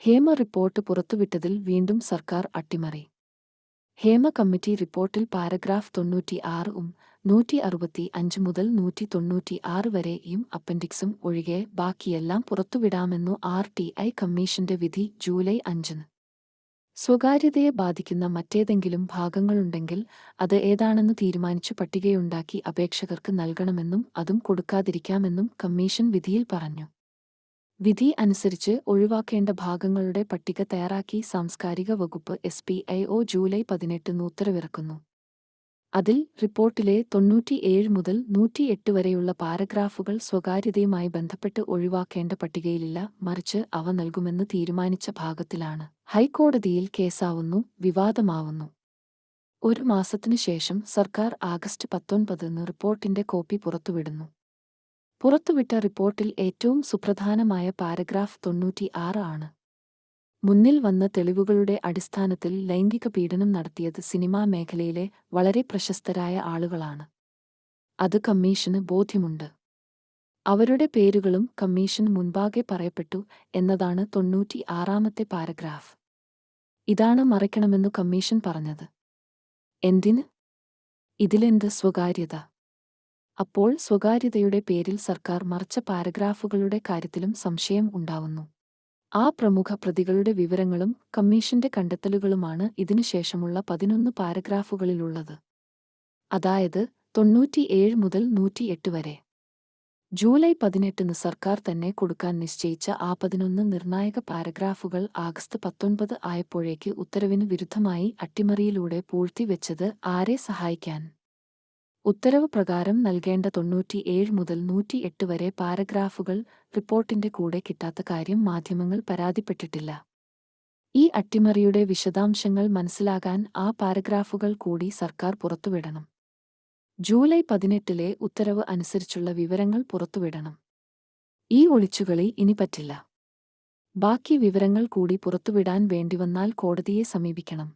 Hema report പുറത്തുവിട്ടതിൽ വീണ്ടും സർക്കാർ അട്ടിമറി. ഹേമ കമ്മിറ്റി റിപ്പോർട്ടിൽ പാരഗ്രാഫ് 96 165 മുതൽ 196 വരെയും അപ്പൻഡിക്സും ഒഴികെ ബാക്കിയെല്ലാം പുറത്തുവിടാമെന്നു RTI കമ്മീഷന്റെ വിധി ജൂലൈ 5-ന്. സ്വകാര്യതയെ ബാധിക്കുന്ന മറ്റേതെങ്കിലും ഭാഗങ്ങളുണ്ടെങ്കിൽ അത് ഏതാണെന്ന് തീരുമാനിച്ചു പട്ടികയുണ്ടാക്കി അപേക്ഷകർക്ക് നൽകണമെന്നും അതും കൊടുക്കാതിരിക്കാമെന്നും കമ്മീഷൻ വിധിയിൽ പറഞ്ഞു. വിധി അനുസരിച്ച് ഒഴിവാക്കേണ്ട ഭാഗങ്ങളുടെ പട്ടിക തയ്യാറാക്കി സാംസ്കാരിക വകുപ്പ് SPIO ജൂലൈ 18-ന് ഉത്തരവിറക്കുന്നു. അതിൽ റിപ്പോർട്ടിലെ 97 മുതൽ 108 വരെയുള്ള പാരഗ്രാഫുകൾ സ്വകാര്യതയുമായി ബന്ധപ്പെട്ട് ഒഴിവാക്കേണ്ട പട്ടികയിലില്ല, മറിച്ച് അവ നൽകുമെന്ന് തീരുമാനിച്ച ഭാഗത്തിലാണ്. ഹൈക്കോടതിയിൽ കേസാവുന്നു, വിവാദമാവുന്നു. ഒരു മാസത്തിനു ശേഷം സർക്കാർ ആഗസ്റ്റ് 19-ന് റിപ്പോർട്ടിന്റെ കോപ്പി പുറത്തുവിടുന്നു. പുറത്തുവിട്ട റിപ്പോർട്ടിൽ ഏറ്റവും സുപ്രധാനമായ പാരഗ്രാഫ് 96 ആണ്. മുന്നിൽ വന്ന തെളിവുകളുടെ അടിസ്ഥാനത്തിൽ ലൈംഗിക പീഡനം നടത്തിയത് സിനിമാ മേഖലയിലെ വളരെ പ്രശസ്തരായ ആളുകളാണ്. അത് കമ്മീഷന് ബോധ്യമുണ്ട്. അവരുടെ പേരുകളും കമ്മീഷൻ മുൻപാകെ പറയപ്പെട്ടു എന്നതാണ് 96-ാമത്തെ പാരഗ്രാഫ്. ഇതാണ് മറയ്ക്കണമെന്നു കമ്മീഷൻ പറഞ്ഞത്. എന്തിന്? ഇതിലെന്ത് സ്വകാര്യത? അപ്പോൾ സ്വകാര്യതയുടെ പേരിൽ സർക്കാർ മറച്ച പാരഗ്രാഫുകളുടെ കാര്യത്തിലും സംശയം ഉണ്ടാവുന്നു. ആ പ്രമുഖ പ്രതികളുടെ വിവരങ്ങളും കമ്മീഷന്റെ കണ്ടെത്തലുകളുമാണ് ഇതിനുശേഷമുള്ള 11 പാരഗ്രാഫുകളിലുള്ളത്. അതായത് 97 മുതൽ 108 വരെ. ജൂലൈ 18-ന് സർക്കാർ തന്നെ കൊടുക്കാൻ നിശ്ചയിച്ച ആ 11 നിർണായക പാരഗ്രാഫുകൾ ആഗസ്റ്റ് 19 ആയപ്പോഴേക്ക് ഉത്തരവിന് വിരുദ്ധമായി അട്ടിമറിയിലൂടെ പൂഴ്ത്തിവെച്ചത് ആരെ സഹായിക്കാൻ? ഉത്തരവ് പ്രകാരം നൽകേണ്ട 97 മുതൽ 108 വരെ പാരഗ്രാഫുകൾ റിപ്പോർട്ടിന്റെ കൂടെ കിട്ടാത്ത കാര്യം മാധ്യമങ്ങൾ പരാതിപ്പെട്ടിട്ടില്ല. ഈ അട്ടിമറിയുടെ വിശദാംശങ്ങൾ മനസ്സിലാകാൻ ആ പാരഗ്രാഫുകൾ കൂടി സർക്കാർ പുറത്തുവിടണം. ജൂലൈ 18-ലെ ഉത്തരവ് അനുസരിച്ചുള്ള വിവരങ്ങൾ പുറത്തുവിടണം. ഈ ഒളിച്ചുകളി ഇനി പറ്റില്ല. ബാക്കി വിവരങ്ങൾ കൂടി പുറത്തുവിടാൻ വേണ്ടിവന്നാൽ കോടതിയെ സമീപിക്കണം.